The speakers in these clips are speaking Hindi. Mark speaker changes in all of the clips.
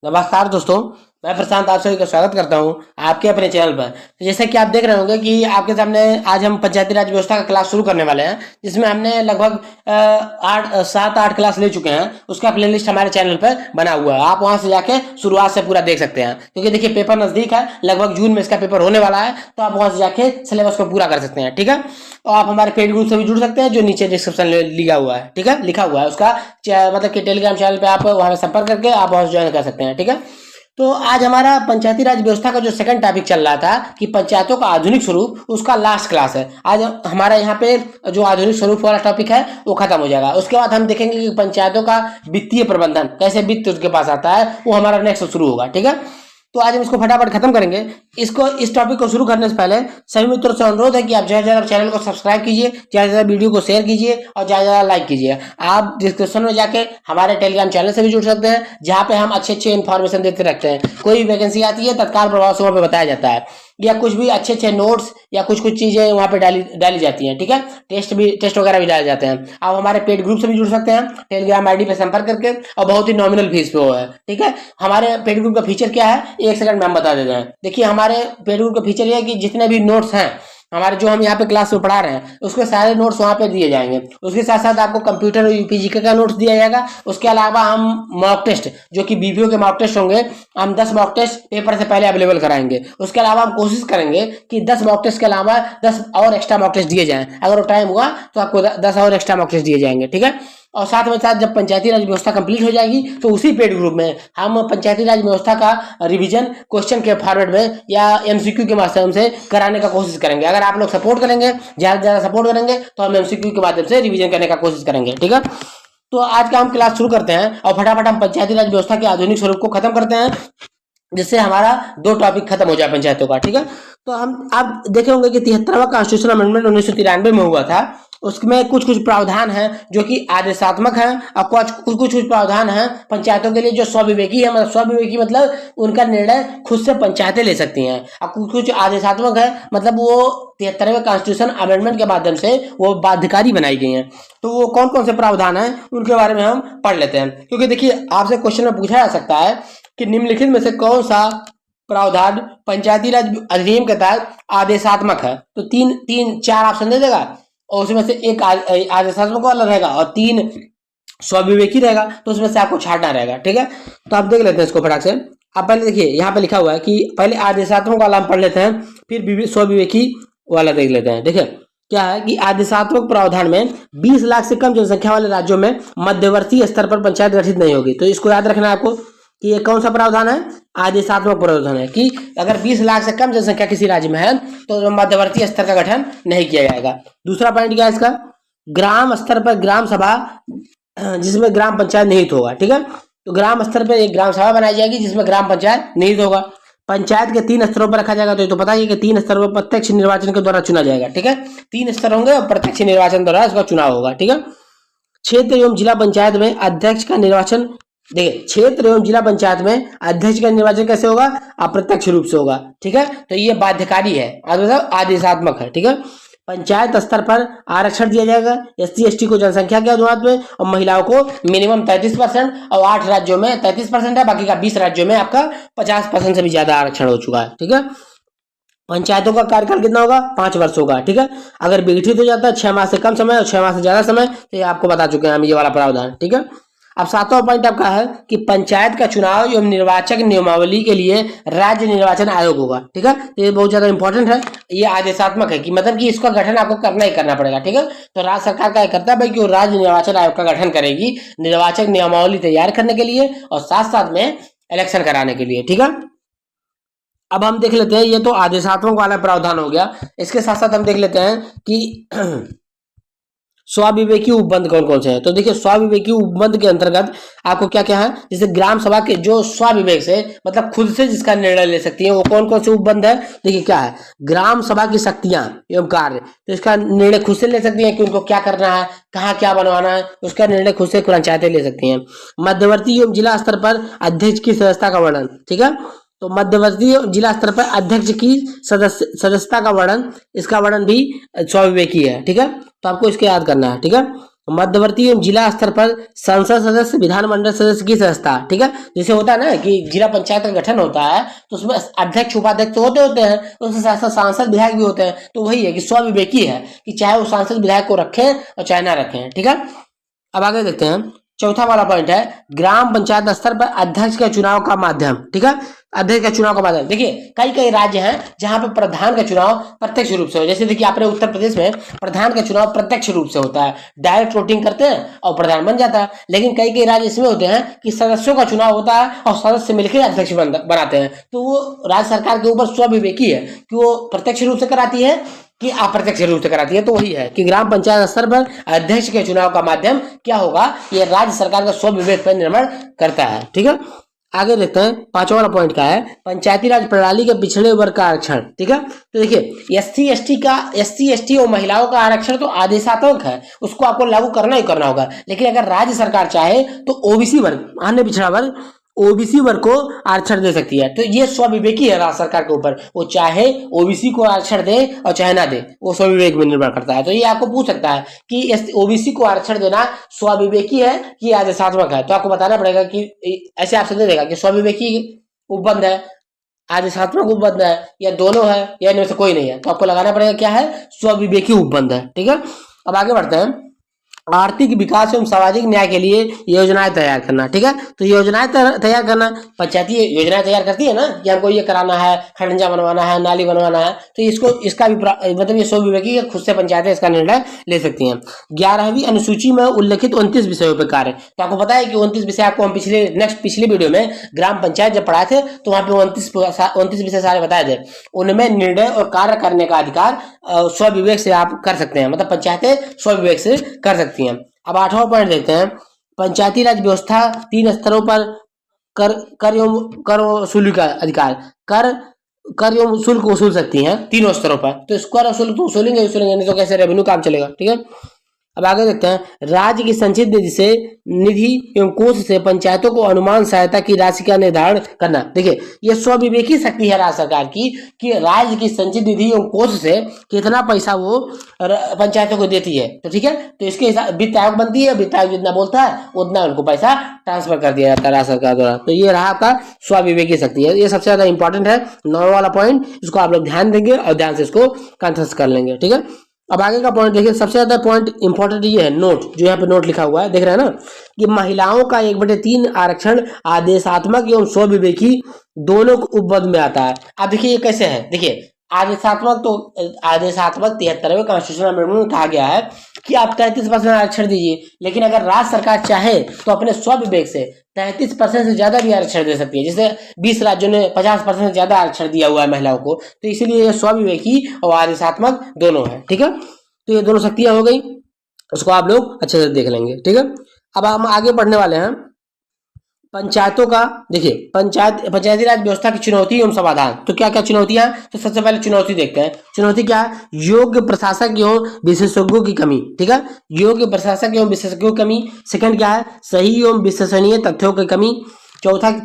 Speaker 1: नमस्कार दोस्तों, मैं प्रशांत आप सभी का स्वागत करता हूं आपके अपने चैनल पर। तो जैसे कि आप देख रहे होंगे कि आपके सामने आज हम पंचायती राज व्यवस्था का क्लास शुरू करने वाले हैं, जिसमें हमने लगभग 7-8 क्लास ले चुके हैं। उसका प्लेलिस्ट हमारे चैनल पर बना हुआ है, आप वहां से जाके शुरुआत से पूरा देख सकते हैं। क्योंकि देखिए पेपर नजदीक है, लगभग जून में इसका पेपर होने वाला है, तो आप वहां से जाके सिलेबस को पूरा कर सकते हैं। ठीक है, और आप हमारे पेड ग्रुप से भी जुड़ सकते हैं, जो नीचे डिस्क्रिप्शन लिखा हुआ है। ठीक है, लिखा हुआ है उसका मतलब कि टेलीग्राम चैनल पे आप वहां संपर्क करके आप वहां ज्वाइन कर सकते हैं। ठीक है, तो आज हमारा पंचायती राज व्यवस्था का जो सेकंड टॉपिक चल रहा था कि पंचायतों का आधुनिक स्वरूप, उसका लास्ट क्लास है। आज हमारा यहाँ पे जो आधुनिक स्वरूप वाला टॉपिक है वो खत्म हो जाएगा। उसके बाद हम देखेंगे कि पंचायतों का वित्तीय प्रबंधन, कैसे वित्त उसके पास आता है, वो हमारा नेक्स्ट शुरू होगा। ठीक है, तो आज हम इसको फटाफट खत्म करेंगे। इस टॉपिक को शुरू करने से पहले सभी मित्रों से अनुरोध है कि आप ज्यादा चैनल को सब्सक्राइब कीजिए, ज्यादा वीडियो को शेयर कीजिए और ज्यादा लाइक कीजिए। आप डिस्क्रिप्शन में जाके हमारे टेलीग्राम चैनल से भी जुड़ सकते हैं, जहां पे हम अच्छे अच्छे इन्फॉर्मेशन देते रहते हैं। कोई भी वैकेंसी आती है तत्काल प्रभाव से वहां पे बताया जाता है, या कुछ भी अच्छे अच्छे नोट्स या कुछ चीजें वहां पे डाली जाती हैं। ठीक है, टेस्ट वगैरह भी डाले जाते हैं। आप हमारे पेड ग्रुप से भी जुड़ सकते हैं, टेलीग्राम आईडी पे संपर्क करके, और बहुत ही नॉमिनल फीस पे वो है। ठीक है, हमारे पेड ग्रुप का फीचर क्या है, एक सेकंड में हम बता देते हैं। देखिए, हमारे पेड ग्रुप का फीचर ये है कि जितने भी नोट्स हैं हमारे, जो हम यहाँ पे क्लास में पढ़ा रहे हैं, उसके सारे नोट्स वहाँ पे दिए जाएंगे। उसके साथ साथ आपको कंप्यूटर और यूपीजीके का नोट्स दिया जाएगा। उसके अलावा हम मॉक टेस्ट, जो कि बीपीओ के मॉक टेस्ट होंगे, हम 10 मॉक टेस्ट पेपर से पहले अवेलेबल कराएंगे। उसके अलावा हम कोशिश करेंगे कि 10 मॉक टेस्ट के अलावा 10 और एक्स्ट्रा मॉक टेस्ट दिए जाएं। अगर वो टाइम हुआ तो आपको 10 और एक्स्ट्रा मॉक टेस्ट दिए जाएंगे। ठीक है, और साथ में साथ जब पंचायती राज व्यवस्था कंप्लीट हो जाएगी तो उसी पेड ग्रुप में हम पंचायती राज व्यवस्था का रिवीजन क्वेश्चन के फॉर्मेट में या एमसीक्यू के माध्यम से कराने का कोशिश करेंगे। अगर आप लोग सपोर्ट करेंगे, ज्यादा से ज्यादा सपोर्ट करेंगे, तो हम एमसीक्यू के माध्यम से रिवीजन करने का कोशिश करेंगे। ठीक है, तो आज का हम क्लास शुरू करते हैं और फटाफट हम पंचायती राज व्यवस्था के आधुनिक स्वरूप को खत्म करते हैं, जिससे हमारा 2 टॉपिक खत्म हो जाए पंचायतों का। ठीक है, तो हम आप देखे होंगे कि 73वां कॉन्स्टिट्यूशन अमेंडमेंट 1993 में हुआ था। उसमें कुछ प्रावधान हैं जो कि आदेशात्मक हैं, और कुछ प्रावधान हैं पंचायतों के लिए जो स्वविवेकी है। मतलब स्वविवेकी मतलब उनका निर्णय खुद से पंचायतें ले सकती हैं, और कुछ आदेशात्मक है, मतलब वो 73वें कॉन्स्टिट्यूशन अमेंडमेंट के माध्यम से वो बाध्यकारी बनाई गई हैं। तो वो कौन कौन से प्रावधान हैं उनके बारे में हम पढ़ लेते हैं। क्योंकि देखिए, आपसे क्वेश्चन में पूछा जा सकता है कि निम्नलिखित में से कौन सा प्रावधान पंचायती राज अधिनियम के तहत आदेशात्मक है। तो तीन चार ऑप्शन दे देगा, और उसमें से एक आदेशात्मक वाला रहेगा और 3 स्वविवेकी रहेगा। तो उसमें से आपको छांटना रहेगा। ठीक है, तो आप देख लेते हैं इसको फटाक से। आप पहले देखिए, यहाँ पे लिखा हुआ है कि पहले आदेशात्मक वाला हम पढ़ लेते हैं, फिर स्वविवेकी वाला देख लेते हैं। देखिए क्या है कि आदेशात्मक प्रावधान में 20 लाख से कम जनसंख्या वाले राज्यों में मध्यवर्ती स्तर पर पंचायत गठित नहीं होगी। तो इसको याद रखना है आपको कि ये कौन सा प्रावधान है, आदेशात्मक प्रावधान है, कि अगर 20 लाख से कम जनसंख्या किसी राज्य में है तो मध्यवर्ती स्तर का गठन नहीं किया जाएगा। दूसरा पॉइंट क्या है इसका, ग्राम स्तर पर ग्राम सभा जिसमें ग्राम पंचायत निहित होगा। ठीक है, तो ग्राम स्तर पर एक ग्राम सभा बनाई जाएगी जिसमें ग्राम पंचायत निहित होगा। पंचायत के 3 स्तरों पर रखा जाएगा। तो पता है कि 3 स्तरों पर प्रत्यक्ष निर्वाचन के द्वारा चुना जाएगा। ठीक है, 3 स्तर होंगे और प्रत्यक्ष निर्वाचन द्वारा इसका चुनाव होगा। ठीक है, क्षेत्र एवं जिला पंचायत में अध्यक्ष का निर्वाचन, देखिए क्षेत्र एवं जिला पंचायत में अध्यक्ष का निर्वाचन कैसे होगा, अप्रत्यक्ष रूप से होगा। ठीक है, तो ये बाध्यकारी है, मतलब आदेशात्मक है। ठीक है, पंचायत स्तर पर आरक्षण दिया जाएगा SC ST को जनसंख्या के अनुपात में, और महिलाओं को मिनिमम 33%, और 8 राज्यों में 33% है, बाकी का 20 राज्यों में आपका 50% से भी ज्यादा आरक्षण हो चुका है। ठीक है, पंचायतों का कार्यकाल कितना होगा, 5 वर्ष होगा। ठीक है, अगर विघटित हो जाता है 6 माह से कम समय और 6 माह से ज्यादा समय, तो ये आपको बता चुके हैं हम, ये वाला प्रावधान। ठीक है, अब 7वां पॉइंट आपका है कि पंचायत का चुनाव एवं निर्वाचक नियमावली के लिए राज्य निर्वाचन आयोग होगा। ठीक है, तो ये बहुत ज्यादा इंपॉर्टेंट है। ये आदेशात्मक है कि मतलब कि इसका गठन आपको करना ही करना पड़ेगा। ठीक है, तो राज्य सरकार क्या करता है भाई कि वो राज्य निर्वाचन आयोग का गठन करेगी निर्वाचक नियमावली तैयार करने के लिए और साथ साथ में इलेक्शन कराने के लिए। ठीक है, अब हम देख लेते हैं, ये तो आदेशात्मक वाला प्रावधान हो गया। इसके साथ साथ हम देख लेते हैं कि स्वविवेकी उपबंध कौन कौन से हैं। तो देखिए, स्वविवेकी उपबंध के अंतर्गत आपको क्या क्या है, जैसे ग्राम सभा के जो स्वविवेक से मतलब खुद से जिसका निर्णय ले सकती है, वो कौन कौन से उपबंध है। देखिए क्या है, ग्राम सभा की शक्तियां एवं कार्य, तो इसका निर्णय खुद से ले सकती है कि उनको क्या करना है, कहाँ क्या बनवाना है, उसका निर्णय खुद से पंचायतें ले सकती हैं। मध्यवर्ती एवं जिला स्तर पर अध्यक्ष की सदस्यता का वर्णन। ठीक है, तो मध्यवर्ती जिला स्तर पर अध्यक्ष की सदस्यता का वर्णन, इसका वर्णन भी स्वविवेकी है। ठीक है, तो आपको इसको याद करना है। ठीक है, मध्यवर्ती एवं जिला स्तर पर संसद सदस्य, विधानमंडल सदस्य की व्यवस्था, ठीक है। जैसे होता है ना कि जिला पंचायत का गठन होता है तो उसमें अध्यक्ष उपाध्यक्ष तो होते हैं, उसके साथ साथ सांसद विधायक भी होते हैं। तो वही है कि स्वविवेकी है कि चाहे वो सांसद विधायक को रखें और चाहे ना रखें, ठीक है। अब आगे देखते हैं, चौथा वाला पॉइंट है ग्राम पंचायत स्तर पर अध्यक्ष के चुनाव का माध्यम, ठीक है। अध्यक्ष का चुनाव का माध्यम, देखिए कई कई राज्य हैं जहां पर प्रधान का चुनाव प्रत्यक्ष रूप से हो, जैसे देखिए अपने उत्तर प्रदेश में प्रधान का चुनाव प्रत्यक्ष रूप से होता है, डायरेक्ट वोटिंग करते हैं और प्रधान बन जाता है। लेकिन कई कई राज्य इसमें होते हैं कि सदस्यों का चुनाव होता है और सदस्य मिलकर अध्यक्ष बनाते हैं। तो वो राज्य सरकार के ऊपर स्वविवेकी है कि वो प्रत्यक्ष रूप से कराती है कि अप्रत्यक्ष रूप से कराती है। तो वही है कि ग्राम पंचायत स्तर पर अध्यक्ष के चुनाव का माध्यम क्या होगा, ये राज्य सरकार का स्वविवेक पर निर्भर करता है, ठीक है। आगे देखते हैं, पांचवा वाला पॉइंट का है पंचायती राज प्रणाली के पिछड़े वर्ग का आरक्षण, ठीक है। तो देखिए एससी एसटी और महिलाओं का आरक्षण तो आदेशात्मक है, उसको आपको लागू करना ही करना होगा। लेकिन अगर राज्य सरकार चाहे तो ओबीसी वर्ग, अन्य पिछड़ा वर्ग, ओबीसी वर्ग को आरक्षण दे सकती है। तो ये स्वविवेकी है राज्य सरकार के ऊपर, वो चाहे ओबीसी को आरक्षण दे और चाहे ना दे, वो स्वविवेक में निर्भर करता है। तो ये आपको पूछ सकता है कि ओबीसी को आरक्षण देना स्वविवेकी है कि आदेशात्मक है। तो आपको बताना पड़ेगा कि ऐसे आपसे दे देगा कि स्वविवेकी उपबंध है, आदेशात्मक उपबंध है, या दोनों है, या इनमें से कोई नहीं है। तो आपको लगाना पड़ेगा क्या है, स्वविवेकी उपबंध है, ठीक है। अब आगे बढ़ते हैं, आर्थिक विकास एवं सामाजिक न्याय के लिए योजनाएं तैयार करना, ठीक है। तो योजनाएं तैयार करना, पंचायती योजनाएं तैयार करती है ना कि हमको ये कराना है, खड़ंजा बनवाना है, नाली बनवाना है। तो इसका भी मतलब ये स्वविवेकी खुद से पंचायतें इसका निर्णय ले सकती हैं। 11वीं अनुसूची में उल्लेखित 29 विषयों पर कार्य, तो आपको पता है कि 29 विषय आपको हम पिछले वीडियो में ग्राम पंचायत जब पढ़ाए थे तो वहां पे 29 विषय सारे बताए थे। उनमें निर्णय और कार्य करने का अधिकार स्वविवेक से आप कर सकते हैं, मतलब पंचायतें स्वविवेक से कर सकती हैं। अब 8वां पॉइंट देखते हैं, पंचायती राज व्यवस्था 3 स्तरों पर कर वसूली का अधिकार, कर एवं शुल्क वसूल सकती हैं 3 स्तरों पर। तो स्क्वायर वसूल तो वसूलेंगे, नहीं तो कैसे रेवेन्यू काम चलेगा, ठीक है। अब आगे देखते हैं, राज्य की संचित निधि एवं कोष से पंचायतों को अनुमान सहायता की राशि का निर्धारण करना। देखिए ये स्वविवेकी शक्ति है राज्य सरकार की कि राज्य की संचित निधि एवं कोष से कितना पैसा वो पंचायतों को देती है। तो ठीक है, तो इसके हिसाब वित्त आयोग बनती है, वित्त आयोग जितना बोलता है उतना उनको पैसा ट्रांसफर कर दिया जाता है राज्य सरकार द्वारा। तो ये रहा आपका स्वविवेकी शक्ति है, ये सबसे ज्यादा इंपॉर्टेंट है 9वां वाला पॉइंट। इसको आप लोग ध्यान देंगे और ध्यान से इसको कंठस्थ कर लेंगे, ठीक है। अब आगे का पॉइंट देखिए, सबसे ज्यादा पॉइंट इंपॉर्टेंट ये है नोट, जो यहाँ पे नोट लिखा हुआ है देख रहे हैं ना, कि महिलाओं का 1/3 आरक्षण आदेशात्मक एवं स्वविवेकी दोनों उपबंध में आता है। अब देखिए ये कैसे है, देखिए आदेशात्मक 73वें कॉन्स्टिट्यूशनल अमेंडमेंट में कहा गया है कि आप 33% आरक्षण दीजिए, लेकिन अगर राज्य सरकार चाहे तो अपने स्वविवेक से 33% से ज्यादा भी आरक्षण दे सकती है। जैसे 20 राज्यों ने 50% से ज्यादा आरक्षण दिया हुआ है महिलाओं को, तो इसीलिए ये स्वविवेकी और आदेशात्मक दोनों है, ठीक है। तो ये दोनों शक्तियां हो गई, उसको आप लोग अच्छे से देख लेंगे, ठीक है। अब हम आगे बढ़ने वाले हैं पंचायतों का। देखिए पंचायती राज व्यवस्था की चुनौती एवं समाधान। तो क्या क्या चुनौतियां, तो सबसे पहले चुनौती देखते हैं। चुनौती क्या है, योग्य प्रशासक एवं विशेषज्ञों की कमी, ठीक है, योग्य प्रशासक एवं विशेषज्ञों की कमी। सेकंड क्या है, सही एवं विश्वसनीय तथ्यों की कमी।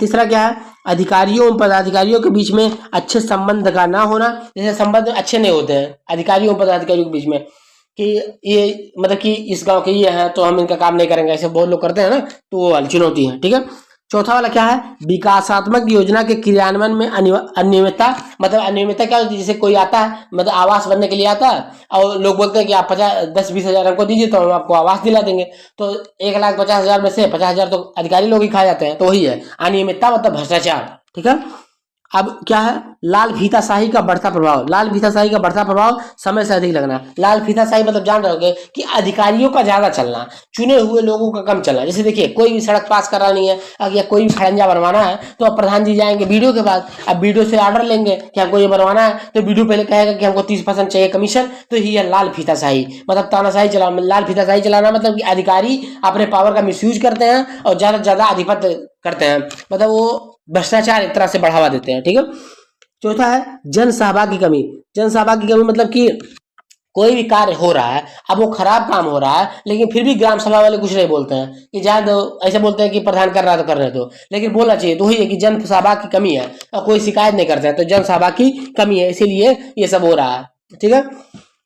Speaker 1: तीसरा क्या है, अधिकारियों एवं पदाधिकारियों के बीच में अच्छे संबंध का ना होना, जैसे संबंध अच्छे नहीं होते हैं अधिकारियों और पदाधिकारियों के बीच में, कि ये मतलब कि इस गांव के ये हैं तो हम इनका काम नहीं करेंगे, ऐसे बहुत लोग करते हैं ना, तो वो वाली चुनौती है, ठीक है। चौथा वाला क्या है, विकासात्मक योजना के क्रियान्वयन में अनियमितता। मतलब अनियमितता क्या होती है, जैसे कोई आता है मतलब आवास बनने के लिए आता है और लोग बोलते हैं कि आप 10-20 हजार हमको दीजिए तो हम आपको आवास दिला देंगे, तो 1,50,000 में से 50,000 तो अधिकारी लोग ही खा जाते हैं। तो वही है अनियमितता, मतलब भ्रष्टाचार, ठीक है। अब क्या है, लाल फीताशाही का बढ़ता प्रभाव। लाल फीताशाही का बढ़ता प्रभाव, समय से अधिक लगना। लाल फीताशाही मतलब जान रहे होंगे कि अधिकारियों का ज्यादा चलना, चुने हुए लोगों का कम चलना। जैसे देखिए कोई भी सड़क पास करानी है या कोई भी खड़ंजा बनवाना है तो अब प्रधान जी जाएंगे वीडियो के बाद, अब वीडियो से ऑर्डर लेंगे कि हमको ये बनवाना है, तो वीडियो पहले कहेगा कि हमको 30% चाहिए कमीशन। तो ये है लाल फीताशाही, मतलब तानाशाही चलाना। लाल फीताशाही चलाना मतलब कि अधिकारी अपने पावर का मिसयूज करते हैं और ज्यादा से ज्यादा आधिपत्य करते हैं, मतलब वो भ्रष्टाचार एक तरह से बढ़ावा देते हैं, ठीक है। चौथा है जन सहभाग की कमी। जन सहभाग की कमी मतलब कि कोई भी कार्य हो रहा है, अब वो खराब काम हो रहा है, लेकिन फिर भी ग्राम सभा वाले कुछ नहीं बोलते हैं कि जाए दो, ऐसे बोलते हैं कि प्रधान कर रहा है तो कर रहे दो, लेकिन बोलना चाहिए। तो वही है कि जन सहभाग की कमी है और कोई शिकायत नहीं करते हैं, तो जन सहभाग की कमी है, इसीलिए ये सब हो रहा है, ठीक है।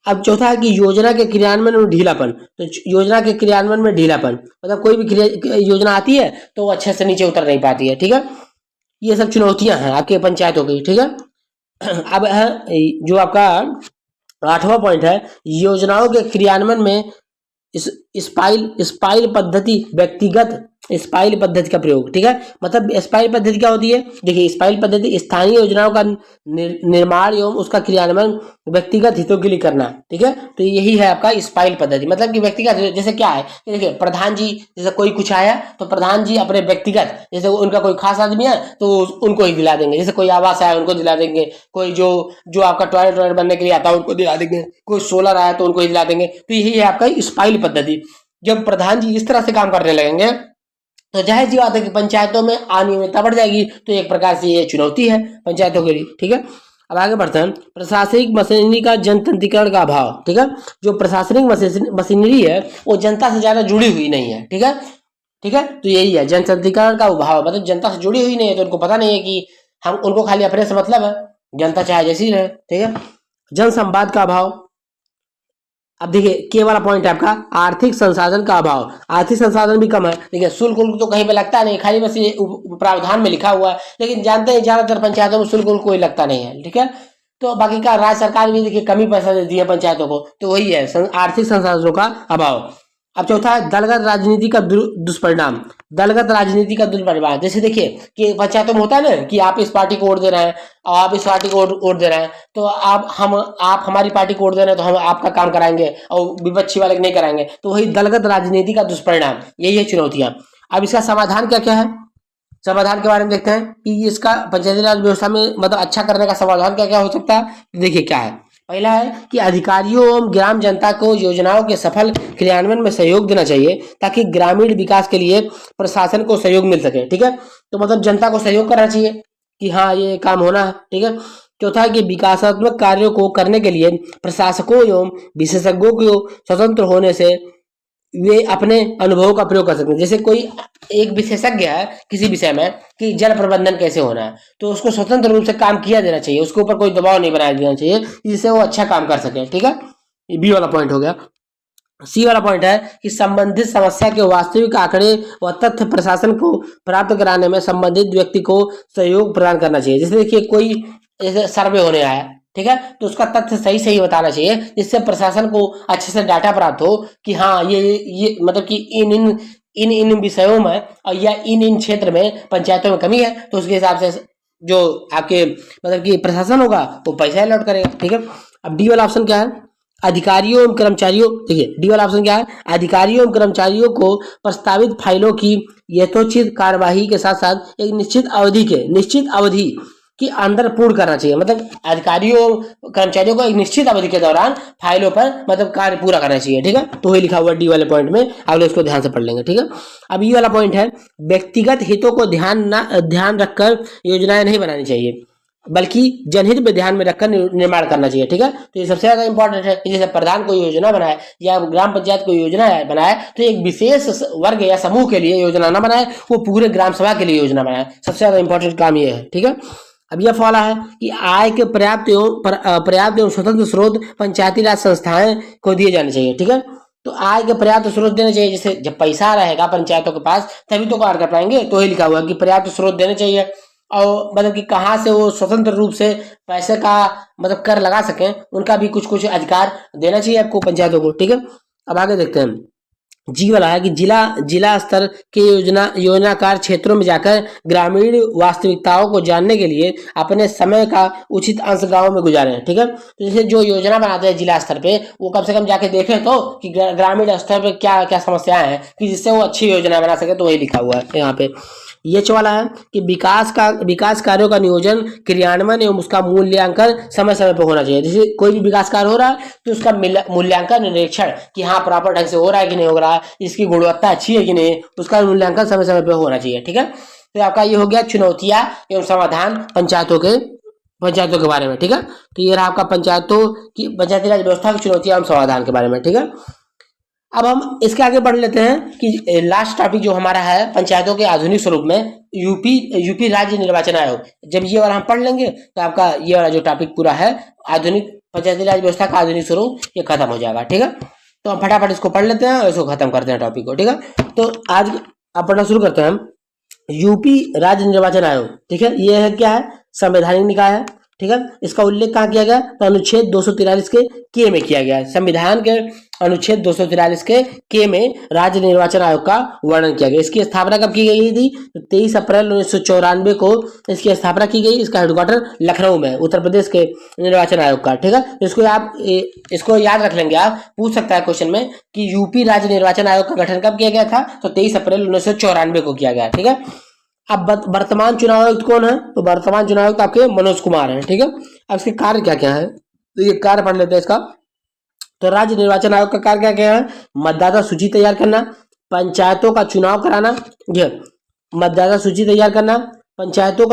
Speaker 1: अब चौथा है कि योजना के क्रियान्वयन में ढीलापन। तो योजना के क्रियान्वयन में ढीलापन मतलब कोई भी योजना आती है तो वो अच्छे से नीचे उतर नहीं पाती है, ठीक है। ये सब चुनौतियां हैं आपके पंचायतों की, ठीक है। अब है जो आपका 8वां पॉइंट है, योजनाओं के क्रियान्वयन में इस स्पाइल पद्धति व्यक्तिगत स्पाइल पद्धति का प्रयोग, ठीक है। मतलब स्पाइल पद्धति क्या होती है? देखिए, स्पाइल पद्धति स्थानीय योजनाओं का निर्माण एवं उसका क्रियान्वयन व्यक्तिगत हितों के लिए करना, ठीक है। तो यही है आपका स्पाइल पद्धति, मतलब कि व्यक्तिगत, जैसे क्या है, देखिए प्रधान जी, जैसे कोई कुछ आया तो प्रधान जी अपने व्यक्तिगत, जैसे उनका कोई खास आदमी है तो उनको ही दिला देंगे, जैसे कोई आवास आया उनको दिला देंगे, कोई जो जो आपका टॉयलेट बनने के लिए आता है उनको दिला देंगे, कोई सोलर आया तो उनको ही दिला देंगे। तो यही है आपका स्पाइल पद्धति। जब प्रधान जी इस तरह से काम करने लगेंगे तो जाहिर सी बात है कि पंचायतों में अनियमितता बढ़ जाएगी। तो एक प्रकार से ये चुनौती है पंचायतों के लिए, ठीक है। अब आगे बढ़ते हैं, प्रशासनिक मशीनरी का जनतंत्रीकरण का अभाव, ठीक है। जो प्रशासनिक मशीनरी है वो जनता से ज्यादा जुड़ी हुई नहीं है, ठीक है, ठीक है। तो यही है जनतंत्रीकरण का अभाव, मतलब जनता से जुड़ी हुई नहीं है तो उनको पता नहीं है कि हम उनको खाली अपने से मतलब है, जनता चाहे जैसी रहे, ठीक है। जन संवाद का अभाव। अब देखिए के वाला पॉइंट है आपका आर्थिक संसाधन का अभाव। आर्थिक संसाधन भी कम है। देखिए शुल्क तो कहीं पे लगता नहीं, खाली बस ये प्रावधान में लिखा हुआ है, लेकिन जानते हैं ज्यादातर पंचायतों में शुल्क कोई लगता नहीं है, ठीक है। तो बाकी का राज्य सरकार भी देखिए कम ही पैसा देती है पंचायतों को, तो वही है आर्थिक संसाधनों का अभाव। अब चौथा है दलगत राजनीति का दुष्परिणाम। दलगत राजनीति का दुष्परिणाम, जैसे देखिए कि पंचायतों में होता है ना कि आप इस पार्टी को वोट दे रहे हैं और आप इस पार्टी को वोट दे रहे हैं, तो आप हमारी पार्टी को वोट दे रहे हैं तो हम आपका काम कराएंगे और विपक्षी वाले नहीं कराएंगे। तो वही दलगत राजनीति का दुष्परिणाम, यही है चुनौतियां। अब इसका समाधान क्या क्या है, समाधान के बारे में देखते हैं कि इसका पंचायती राज व्यवस्था में मतलब अच्छा करने का समाधान क्या क्या हो सकता है। देखिए क्या है, पहला है कि अधिकारियों एवं ग्राम जनता को योजनाओं के सफल क्रियान्वयन में सहयोग देना चाहिए ताकि ग्रामीण विकास के लिए प्रशासन को सहयोग मिल सके, ठीक है। तो मतलब जनता को सहयोग करना चाहिए कि हाँ ये काम होना है, ठीक है। चौथा है कि विकासात्मक कार्यों को करने के लिए प्रशासकों एवं विशेषज्ञों को स्वतंत्र होने से वे अपने अनुभव का प्रयोग कर सकते हैं। जैसे कोई एक विशेषज्ञ है किसी विषय में कि जल प्रबंधन कैसे होना है, तो उसको स्वतंत्र रूप से काम किया देना चाहिए, उसके ऊपर कोई दबाव नहीं बनाया देना चाहिए जिससे वो अच्छा काम कर सके, ठीक है। ये बी वाला पॉइंट हो गया। सी वाला पॉइंट है कि संबंधित समस्या के वास्तविक आंकड़े व तथ्य प्रशासन को प्राप्त कराने में संबंधित व्यक्ति को सहयोग प्रदान करना चाहिए। जैसे देखिए कोई जैसे सर्वे होने आया, ठीक है, तो उसका तथ्य सही सही बताना चाहिए जिससे प्रशासन को अच्छे से डाटा प्राप्त हो कि हाँ ये मतलब कि इन विषयों में और या इन क्षेत्र में पंचायतों में कमी है, तो उसके हिसाब से जो आपके मतलब कि प्रशासन होगा वो पैसा अलॉट करेगा, ठीक है। अब डी वाला ऑप्शन क्या है, अधिकारियों एवं कर्मचारियों, देखिए डी वाला ऑप्शन क्या है, अधिकारियों एवं कर्मचारियों को प्रस्तावित फाइलों की यथोचित कार्यवाही के साथ साथ एक निश्चित अवधि के अंदर पूर्ण करना चाहिए। मतलब अधिकारियों कर्मचारियों को एक निश्चित अवधि के दौरान फाइलों पर मतलब कार्य पूरा करना चाहिए, ठीक है। तो वही लिखा हुआ डी वाले पॉइंट में, आप लोग इसको ध्यान से पढ़ लेंगे, ठीक है। अब ये वाला पॉइंट है व्यक्तिगत हितों को ध्यान रखकर योजनाएं नहीं बनानी चाहिए बल्कि जनहित में ध्यान में रखकर निर्माण करना चाहिए, ठीक है। तो ये सबसे ज्यादा इंपॉर्टेंट है कि जैसे प्रधान कोई योजना बनाए या ग्राम पंचायत कोई योजना बनाए तो एक विशेष वर्ग या समूह के लिए योजना ना बनाए, वो पूरे ग्राम सभा के लिए योजना बनाए। सबसे ज्यादा इंपॉर्टेंट काम ये है, ठीक है। अब यह फॉला है कि आय के पर्याप्त एवं स्वतंत्र स्रोत पंचायती राज संस्थाएं को दिए जाने चाहिए, ठीक है। तो आय के पर्याप्त स्रोत देने चाहिए, जैसे जब पैसा रहेगा पंचायतों के पास तभी तो कार्य कर पाएंगे, तो ही लिखा हुआ है कि पर्याप्त स्रोत देने चाहिए और मतलब कि कहाँ से वो स्वतंत्र रूप से पैसे का मतलब कर लगा सकें, उनका भी कुछ कुछ अधिकार देना चाहिए आपको पंचायतों को, ठीक है। अब आगे देखते हैं, जी वाला है कि जिला स्तर के योजनाकार क्षेत्रों में जाकर ग्रामीण वास्तविकताओं को जानने के लिए अपने समय का उचित अंश गांव में गुजारें, ठीक है। तो जैसे जो योजना बनाते हैं जिला स्तर पे वो कम से कम जाके देखें तो कि ग्रामीण स्तर पे क्या क्या समस्याएं हैं कि जिससे वो अच्छी योजना बना सके, तो वही लिखा हुआ है यहाँ पे। ये वाला है कि विकास कार्यों का नियोजन क्रियान्वयन एवं उसका मूल्यांकन समय समय पर होना चाहिए। जैसे कोई भी विकास कार्य हो रहा है तो उसका मूल्यांकन निरीक्षण कि हाँ प्रॉपर ढंग से हो रहा है कि नहीं हो रहा है, इसकी गुणवत्ता अच्छी है कि नहीं, उसका मूल्यांकन समय समय पर होना चाहिए, ठीक है। तो आपका ये हो गया चुनौतियां एवं समाधान पंचायतों के बारे में, ठीक है। तो ये रहा आपका पंचायती राज व्यवस्था की चुनौतियां एवं समाधान के बारे में, ठीक है। अब हम इसके आगे बढ़ लेते हैं कि लास्ट टॉपिक जो हमारा है पंचायतों के आधुनिक स्वरूप में यूपी राज्य निर्वाचन आयोग। जब ये वाला हम पढ़ लेंगे तो आपका ये वाला जो टॉपिक पूरा है आधुनिक पंचायती राज व्यवस्था का आधुनिक स्वरूप ये खत्म हो जाएगा। ठीक है, तो हम फटाफट इसको पढ़ लेते हैं और इसको खत्म करते हैं टॉपिक को। ठीक है, तो आज आप पढ़ना शुरू करते हैं हम। यूपी राज्य निर्वाचन आयोग, ठीक है, ये है क्या है, संवैधानिक निकाय है। ठीक है, इसका उल्लेख कहाँ किया गया, तो अनुच्छेद 243 के में किया गया है। संविधान के अनुच्छेद 243 के में राज्य निर्वाचन आयोग का वर्णन किया गया। इसकी स्थापना कब की गई थी, तो 23 अप्रैल 1994 को इसकी स्थापना की गई। इसका हेडक्वार्टर लखनऊ में, उत्तर प्रदेश के निर्वाचन आयोग का। ठीक है, तो इसको याद रख लेंगे आप, पूछ सकता है क्वेश्चन में कि यूपी राज्य निर्वाचन आयोग का गठन कब किया गया था, तो 23 अप्रैल 1994 को किया गया। ठीक है, अब वर्तमान चुनाव आयुक्त कौन है, तो वर्तमान चुनाव आयुक्त आपके मनोज कुमार हैं। ठीक है, अब इसके कार्य क्या क्या है, तो ये कार्य पढ़ लेते हैं इसका। तो राज्य निर्वाचन आयोग का कार्य क्या क्या है, मतदाता सूची तैयार करना, पंचायतों का चुनाव कराना, ये मतदाता सूची तैयार करना, पंचायतों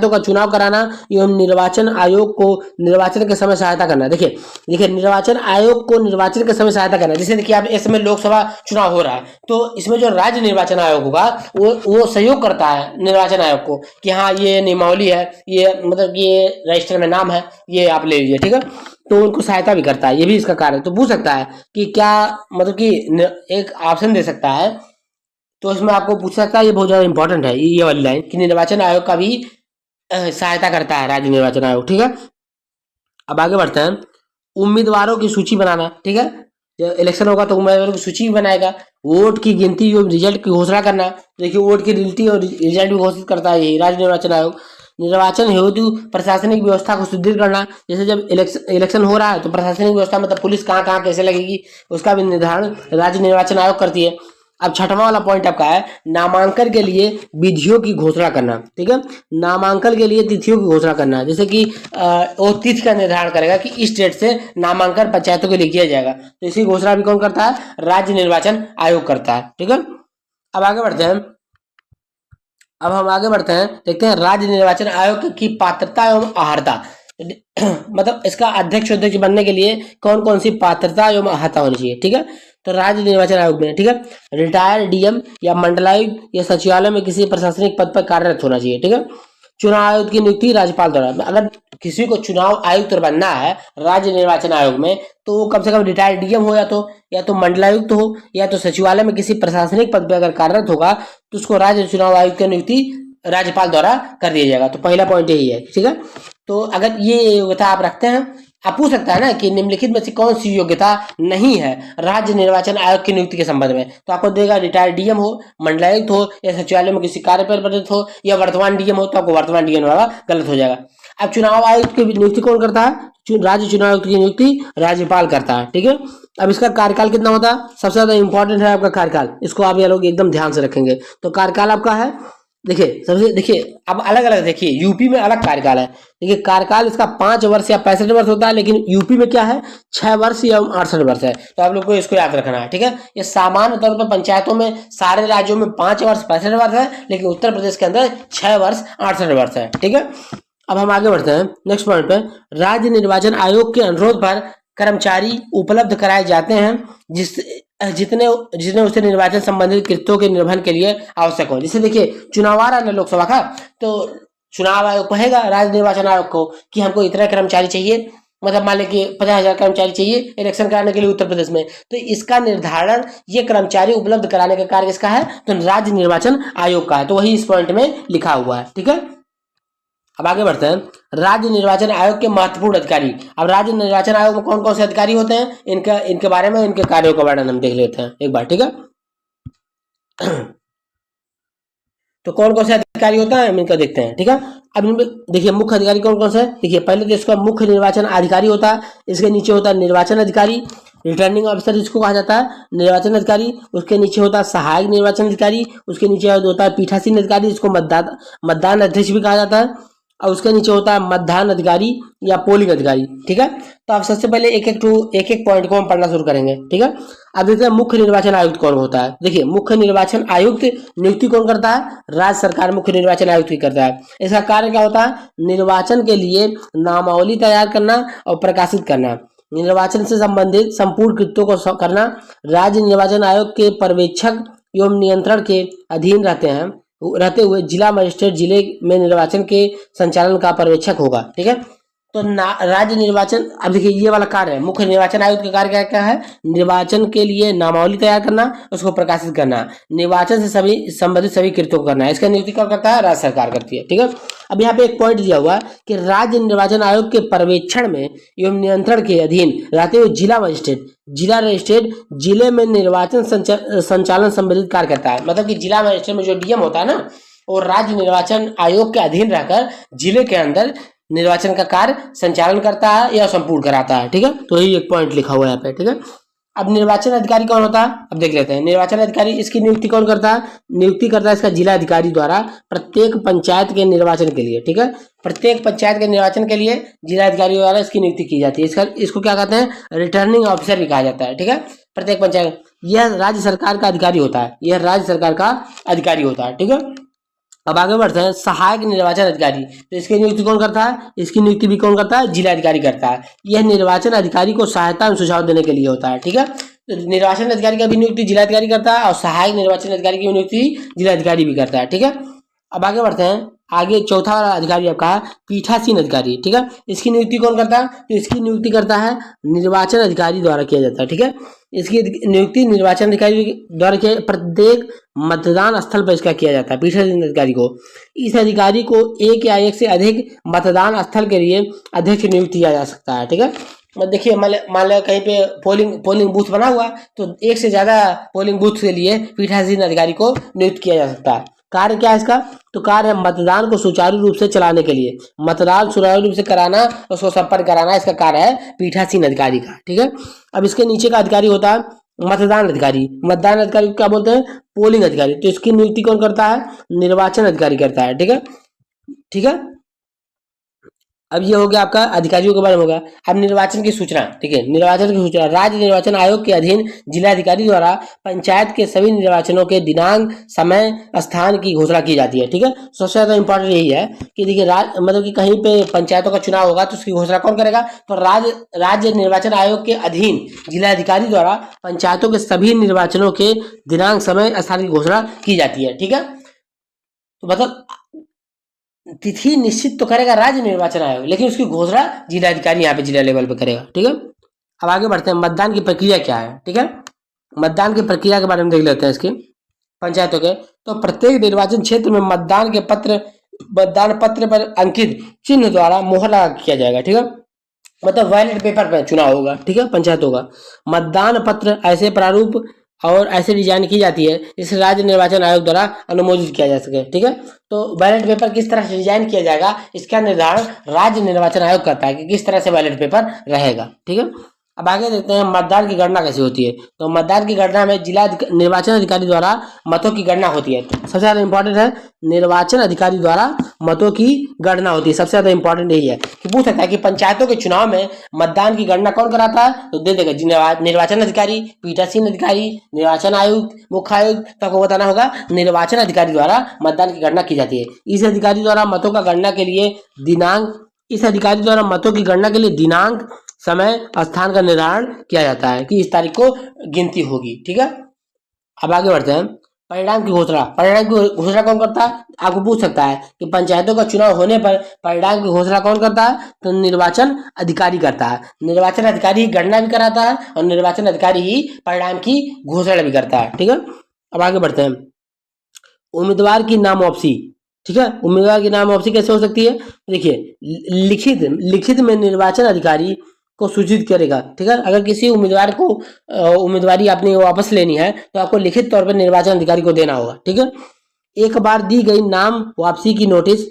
Speaker 1: का चुनाव कराना एवं निर्वाचन आयोग को निर्वाचन के समय सहायता करना। देखिए निर्वाचन आयोग को निर्वाचन के समय सहायता करना, जैसे देखिए आप इस समय लोकसभा चुनाव हो रहा है, तो इसमें जो राज्य निर्वाचन आयोग होगा वो सहयोग करता है निर्वाचन आयोग को कि हाँ ये नियमावली है, ये मतलब ये रजिस्टर में नाम है, ये आप ले लीजिए। ठीक है, तो उनको सहायता भी करता है, ये भी इसका कार्य है। तो पूछ सकता है कि क्या मतलब कि एक ऑप्शन दे सकता है, तो इसमें आपको पूछ सकता है, ये बहुत ज्यादा इंपॉर्टेंट है ये वाली लाइन कि निर्वाचन आयोग का भी सहायता करता है राज्य निर्वाचन आयोग। ठीक है, अब आगे बढ़ते हैं। उम्मीदवारों की सूची बनाना, ठीक है, जब इलेक्शन होगा तो उम्मीदवारों की सूची भी बनाएगा। वोट की गिनती और रिजल्ट की घोषणा करना, देखिए वोट की गिनती और रिजल्ट भी घोषित करता है यही राज्य निर्वाचन आयोग। निर्वाचन हेतु प्रशासनिक व्यवस्था को सुदृढ़ करना, जैसे जब इलेक्शन हो रहा है तो प्रशासनिक व्यवस्था मतलब पुलिस कहाँ कहाँ कैसे लगेगी उसका भी निर्धारण राज्य निर्वाचन आयोग करती है। अब छठवां वाला पॉइंट आपका है नामांकन के लिए विधियों की घोषणा करना। ठीक है, नामांकन के लिए तिथियों की घोषणा करना, जैसे कि वो तिथि का निर्धारण करेगा कि इस डेट से नामांकन पंचायतों के लिए किया जाएगा, तो इसकी घोषणा भी कौन करता है, राज्य निर्वाचन आयोग करता है। ठीक है, अब आगे बढ़ते हैं। अब हम आगे बढ़ते हैं, देखते हैं राज्य निर्वाचन आयोग की पात्रता एवं अहर्ता मतलब इसका अध्यक्ष बनने के लिए कौन कौन सी पात्रता एवं अहर्ता होनी चाहिए। ठीक है, तो राज्य निर्वाचन आयोग में, ठीक है, रिटायर्ड डीएम या मंडलायुक्त या सचिवालय में किसी प्रशासनिक पद पर कार्यरत होना चाहिए। ठीक है, चुनाव आयुक्त की नियुक्ति राज्यपाल द्वारा, अगर किसी को चुनाव आयुक्त बनना है राज्य निर्वाचन आयोग में तो वो कम से कम रिटायर्ड डीएम हो, या तो मंडलायुक्त हो, या तो सचिवालय में किसी प्रशासनिक पद पर अगर कार्यरत होगा तो उसको राज्य चुनाव आयुक्त की नियुक्ति राज्यपाल द्वारा कर दिया जाएगा। तो पहला पॉइंट यही है। ठीक है, तो अगर ये योग्यता आप रखते हैं, आप पूछ सकता है ना कि निम्नलिखित में से कौन सी योग्यता नहीं है राज्य निर्वाचन आयोग की नियुक्ति के संबंध में, तो आपको देगा रिटायर्ड डीएम हो, मंडलायुक्त हो, या सचिवालय में किसी कार्य पर पदस्थ हो, या वर्तमान डीएम हो, तो आपको वर्तमान डीएम वाला गलत हो जाएगा। अब चुनाव आयुक्त की नियुक्ति कौन करता है, राज्य चुनाव आयुक्त की नियुक्ति राज्यपाल करता है। ठीक है, अब इसका कार्यकाल कितना होता है, सबसे ज्यादा इंपॉर्टेंट है आपका कार्यकाल, इसको आप ये लोग एकदम ध्यान से रखेंगे। तो कार्यकाल आपका है, देखिए अब अलग अलग देखिए, यूपी में अलग कार्यकाल है। देखिए कार्यकाल इसका 5 वर्ष या 65 वर्ष होता है, लेकिन यूपी में क्या है 6 वर्ष या 68 वर्ष है। तो आप लोग को इसको याद रखना है। ठीक है, ये सामान्य तौर पर पंचायतों में सारे राज्यों में 5 वर्ष 65 वर्ष है, लेकिन उत्तर प्रदेश के अंदर 6 वर्ष 68 वर्ष है। ठीक है, अब हम आगे बढ़ते हैं नेक्स्ट पॉइंट पे। राज्य निर्वाचन आयोग के अनुरोध पर कर्मचारी उपलब्ध कराए जाते हैं जितने उससे निर्वाचन संबंधित कृत्यों के निर्वहन के लिए आवश्यक हो। जैसे देखिए चुनाव आ रहा है ना लोकसभा का, तो चुनाव आयोग कहेगा राज्य निर्वाचन आयोग को कि हमको इतना कर्मचारी चाहिए, मतलब मान लीजिए 50,000 कर्मचारी चाहिए इलेक्शन कराने के लिए उत्तर प्रदेश में, तो इसका निर्धारण ये कर्मचारी उपलब्ध कराने का कार्य किसका है, तो राज्य निर्वाचन आयोग का है। तो वही इस पॉइंट में लिखा हुआ है। ठीक है, अब आगे बढ़ते हैं। राज्य निर्वाचन आयोग के महत्वपूर्ण अधिकारी, अब राज्य निर्वाचन आयोग में कौन कौन से अधिकारी होते हैं, इनके बारे में, इनके कार्यों का वर्णन हम देख लेते हैं एक बार। ठीक है, तो कौन कौन से अधिकारी होता है हम इनका देखते हैं। ठीक है, अब इनमें देखिए मुख्य अधिकारी कौन कौन से है। देखिए पहले तो इसका मुख्य निर्वाचन अधिकारी होता है, इसके नीचे होता है निर्वाचन अधिकारी, रिटर्निंग ऑफिसर जिसको कहा जाता है निर्वाचन अधिकारी, उसके नीचे होता है सहायक निर्वाचन अधिकारी, उसके नीचे होता है पीठासीन अधिकारी जिसको मतदान अध्यक्ष भी कहा जाता है, और उसके नीचे होता है मतदान अधिकारी या पोलिंग अधिकारी। ठीक है, तो आप सबसे पहले एक एक पॉइंट को हम पढ़ना शुरू करेंगे। ठीक है, अब देखते हैं मुख्य निर्वाचन आयुक्त कौन होता है। देखिए मुख्य निर्वाचन आयुक्त नियुक्ति कौन करता है, राज्य सरकार मुख्य निर्वाचन आयुक्त ही करता है। इसका कार्य क्या होता है, निर्वाचन के लिए नामावली तैयार करना और प्रकाशित करना, निर्वाचन से संबंधित संपूर्ण कृत्यों को करना। राज्य निर्वाचन आयोग के पर्यवेक्षक एवं नियंत्रण के अधीन रहते हुए जिला मजिस्ट्रेट जिले में निर्वाचन के संचालन का पर्यवेक्षक होगा। ठीक है, तो राज्य निर्वाचन, अब देखिए ये वाला कार्य है, मुख्य निर्वाचन आयुक्त का कार्य क्या क्या है? निर्वाचन के लिए नामावली तैयार करना, उसको प्रकाशित करना, निर्वाचन से सभी संबंधित सभी कृत्यों को करना है। इसका नियुक्ति कौन करता है? राज्य सरकार करती है। ठीक है। अब यहाँ पे एक पॉइंट दिया हुआ है कि राज्य निर्वाचन आयोग के पर्यवेक्षण में एवं नियंत्रण के अधीन रहते हुए जिला मजिस्ट्रेट जिले में निर्वाचन संचालन संबंधित कार्य करता है। मतलब कि जिला मजिस्ट्रेट में जो डीएम होता है ना, और राज्य निर्वाचन आयोग के अधीन रहकर जिले के अंदर निर्वाचन का कार्य संचालन करता है या संपूर्ण कराता है। ठीक है। तो यही एक पॉइंट लिखा हुआ है यहाँ पे। ठीक है। अब निर्वाचन अधिकारी कौन होता है? अब देख लेते हैं। निर्वाचन अधिकारी, इसकी नियुक्ति कौन करता है? नियुक्ति करता है इसका जिला अधिकारी द्वारा प्रत्येक पंचायत के निर्वाचन के लिए। ठीक है। प्रत्येक पंचायत के निर्वाचन के लिए जिला अधिकारी द्वारा इसकी नियुक्ति की जाती है। इसको क्या कहते हैं? रिटर्निंग ऑफिसर भी कहा जाता है। ठीक है। प्रत्येक पंचायत, यह राज्य सरकार का अधिकारी होता है। यह राज्य सरकार का अधिकारी होता है। ठीक है। अब आगे बढ़ते हैं। सहायक निर्वाचन अधिकारी, तो इसकी नियुक्ति कौन करता है? इसकी नियुक्ति भी कौन करता है? जिला अधिकारी करता है। यह निर्वाचन अधिकारी को सहायता एवं सुझाव देने के लिए होता है। ठीक है। तो निर्वाचन अधिकारी का भी नियुक्ति जिला अधिकारी करता है और सहायक निर्वाचन अधिकारी की नियुक्ति जिला अधिकारी भी करता है। ठीक है। अब आगे बढ़ते हैं। आगे चौथा वाला अधिकारी आपका पीठासीन अधिकारी। ठीक है। इसकी नियुक्ति कौन करता है? तो इसकी नियुक्ति करता है निर्वाचन अधिकारी द्वारा किया जाता है। ठीक है। इसकी नियुक्ति निर्वाचन अधिकारी द्वारा किया, प्रत्येक मतदान स्थल पर इसका किया जाता है। पीठासीन अधिकारी को, इस अधिकारी को एक या एक से अधिक मतदान स्थल के लिए अध्यक्ष नियुक्त किया जा सकता है। ठीक है। देखिए मान लो कहीं पे पोलिंग बूथ बना हुआ, तो एक से ज्यादा पोलिंग बूथ के लिए पीठासीन अधिकारी को नियुक्त किया जा सकता है। कार्य क्या है इसका? तो कार्य मतदान को सुचारू रूप से चलाने के लिए, मतदान सुचारू रूप से कराना, उसको संपन्न कराना, इसका कार्य है पीठासीन अधिकारी का। ठीक है। अब इसके नीचे का अधिकारी होता है मतदान अधिकारी। मतदान अधिकारी को क्या बोलते हैं? पोलिंग अधिकारी। तो इसकी नियुक्ति कौन करता है? निर्वाचन अधिकारी करता है। ठीक है। ठीक है। अब ये हो गया आपका अधिकारियों के बारे में होगा। अब निर्वाचन की सूचना। ठीक है। निर्वाचन की सूचना राज्य निर्वाचन आयोग के अधीन जिला अधिकारी द्वारा पंचायत के सभी निर्वाचनों के दिनांक, समय, स्थान की घोषणा की जाती है। ठीक है। सबसे ज्यादा इंपॉर्टेंट यही है कि देखिए मतलब कि कहीं पे पंचायतों का चुनाव होगा तो उसकी घोषणा कौन करेगा? तो राज्य निर्वाचन आयोग के अधीन जिला अधिकारी द्वारा पंचायतों के सभी निर्वाचनों के दिनांक, समय, स्थान की घोषणा की जाती है। ठीक है। तो मतलब तिथि निश्चित तो करेगा राज्य निर्वाचन आयोग, लेकिन उसकी घोषणा जिला अधिकारी यहाँ पे जिला लेवल पे करेगा। ठीक है। अब आगे बढ़ते हैं। मतदान की प्रक्रिया क्या है? ठीक है। मतदान की प्रक्रिया के बारे में देख लेते हैं इसकी पंचायतों के। तो प्रत्येक निर्वाचन क्षेत्र में मतदान पत्र पर अंकित चिन्ह द्वारा मोहर लगा किया जाएगा। ठीक है। मतलब बैलेट पेपर पर चुनाव होगा। ठीक है। पंचायतों का मतदान पत्र ऐसे प्रारूप और ऐसे डिजाइन की जाती है जिसे राज्य निर्वाचन आयोग द्वारा अनुमोदित किया जा सके। ठीक है। तो बैलेट पेपर किस तरह से डिजाइन किया जाएगा, इसका निर्धारण राज्य निर्वाचन आयोग करता है कि किस तरह से बैलेट पेपर रहेगा। ठीक है। अब आगे देखते हैं मतदान की गणना कैसे होती है। तो मतदान की गणना में जिला निर्वाचन अधिकारी द्वारा मतों की गणना होती है। सबसे ज्यादा इंपॉर्टेंट है निर्वाचन अधिकारी द्वारा मतों की गणना होती है। सबसे ज्यादा इंपॉर्टेंट यही है कि पूछ सकता है कि पंचायतों के चुनाव में मतदान की गणना कौन कराता है? तो दे देगा निर्वाचन अधिकारी, पीठासीन अधिकारी, निर्वाचन आयुक्त, मुख्य आयुक्त, तो आपको बताना होगा निर्वाचन अधिकारी द्वारा मतदान की गणना की जाती है। इस अधिकारी द्वारा मतों की गणना के लिए दिनांक, समय, स्थान का निर्धारण किया जाता है कि इस तारीख को गिनती होगी। ठीक है। अब आगे बढ़ते हैं। परिणाम की घोषणा कौन करता है? आपको पूछ सकता है कि पंचायतों का चुनाव होने पर परिणाम की घोषणा कौन करता है? तो निर्वाचन अधिकारी करता है। निर्वाचन अधिकारी ही गणना भी कराता है और निर्वाचन अधिकारी ही परिणाम की घोषणा भी करता है। ठीक है। अब आगे बढ़ते हैं। उम्मीदवार की नाम वापसी। ठीक है। उम्मीदवार की नाम वापसी कैसे हो सकती है? देखिए लिखित में निर्वाचन अधिकारी को सूचित करेगा। ठीक है। अगर किसी उम्मीदवार को उम्मीदवारी अपनी वापस लेनी है तो आपको लिखित तौर पर निर्वाचन अधिकारी को देना होगा। ठीक है। एक बार दी गई नाम वापसी की नोटिस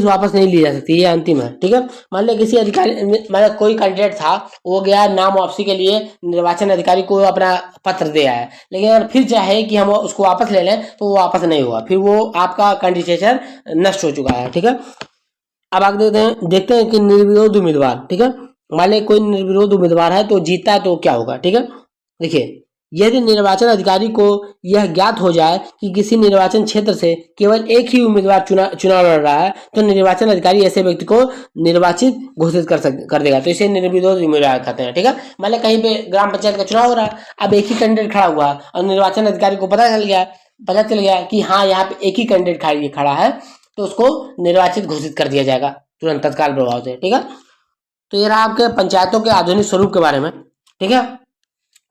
Speaker 1: वापस नहीं ली जा सकती, ये अंतिम है। ठीक है। मान लिया किसी अधिकारी, मतलब कोई कैंडिडेट था, वो गया नाम वापसी के लिए निर्वाचन अधिकारी को अपना पत्र दे आया, लेकिन अगर फिर चाहे कि हम उसको वापस ले लें तो वो वापस नहीं हुआ, फिर वो आपका कैंडिडेचर नष्ट हो चुका है। ठीक है। अब आगे देखते हैं कि निर्विरोध उम्मीदवार। ठीक है। मान लीजिए कोई निर्विरोध उम्मीदवार है तो जीता है तो क्या होगा? ठीक है। देखिए यदि निर्वाचन अधिकारी को यह ज्ञात हो जाए कि किसी निर्वाचन क्षेत्र से केवल एक ही उम्मीदवार चुनाव लड़ रहा है तो निर्वाचन अधिकारी ऐसे व्यक्ति को निर्वाचित घोषित कर देगा। तो इसे निर्विरोध उम्मीदवार कहते हैं। ठीक है। मान लीजिए कहीं पे ग्राम पंचायत का चुनाव हो रहा है, अब एक ही कैंडिडेट खड़ा हुआ और निर्वाचन अधिकारी को पता चल गया कि हाँ यहाँ पे एक ही कैंडिडेट खड़ा है, तो उसको निर्वाचित घोषित कर दिया जाएगा। तुरंत तत्काल प्रभाव से। ठीक है, तो ये रहा आपके पंचायतों के आधुनिक स्वरूप के बारे में। ठीक है,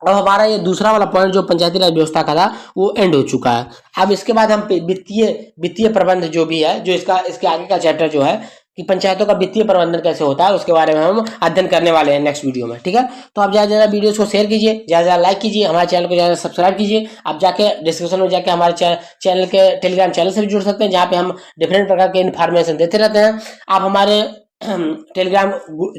Speaker 1: अब हमारा ये दूसरा वाला पॉइंट जो पंचायती राज व्यवस्था का था वो एंड हो चुका है। अब इसके बाद हम वित्तीय वित्तीय प्रबंध जो भी है, जो इसके आगे का चैप्टर जो है कि पंचायतों का वित्तीय प्रबंधन कैसे होता है, उसके बारे में हम अध्ययन करने वाले हैं नेक्स्ट वीडियो में। ठीक है, तो आप ज़्यादा ज़्यादा वीडियोस को शेयर कीजिए, ज़्यादा ज़्यादा लाइक कीजिए, हमारे चैनल को ज़्यादा सब्सक्राइब कीजिए। आप जाके डिस्क्रिप्शन में जाके हमारे चैनल के टेलीग्राम चैनल से भी जुड़ सकते हैं, जहाँ पे हम डिफरेंट प्रकार के इन्फॉर्मेशन देते रहते हैं। आप हमारे टेलीग्राम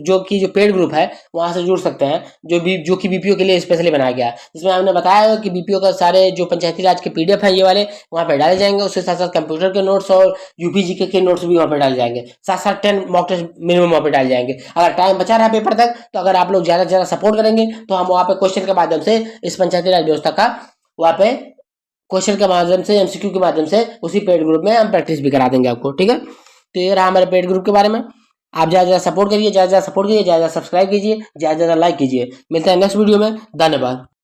Speaker 1: जो पेड ग्रुप है वहां से जुड़ सकते हैं, जो कि बीपीओ के लिए स्पेशली बनाया गया है, जिसमें हमने बताया कि बीपीओ का सारे जो पंचायती राज के पीडीएफ है ये वाले वहां पे डाले जाएंगे। उसके साथ साथ कंप्यूटर के नोट्स और यूपीजीके के नोट्स भी वहां पे डाले जाएंगे, साथ साथ 10 मॉक टेस्ट मिनिमम वहां पे डाले जाएंगे। अगर टाइम बचा रहा है पेपर तक, तो अगर आप लोग ज्यादा से ज्यादा सपोर्ट करेंगे तो हम वहाँ पे क्वेश्चन के माध्यम से इस पंचायती राज व्यवस्था का वहाँ पे क्वेश्चन के माध्यम से, एमसीक्यू के माध्यम से उसी पेड ग्रुप में हम प्रैक्टिस भी करा देंगे आपको। ठीक है, तो ये रहा हमारे पेड ग्रुप के बारे में। आप ज़्यादा ज़्यादा सपोर्ट करिए, ज़्यादा ज़्यादा सब्सक्राइब कीजिए, ज़्यादा ज़्यादा लाइक कीजिए। मिलते हैं नेक्स्ट वीडियो में। धन्यवाद।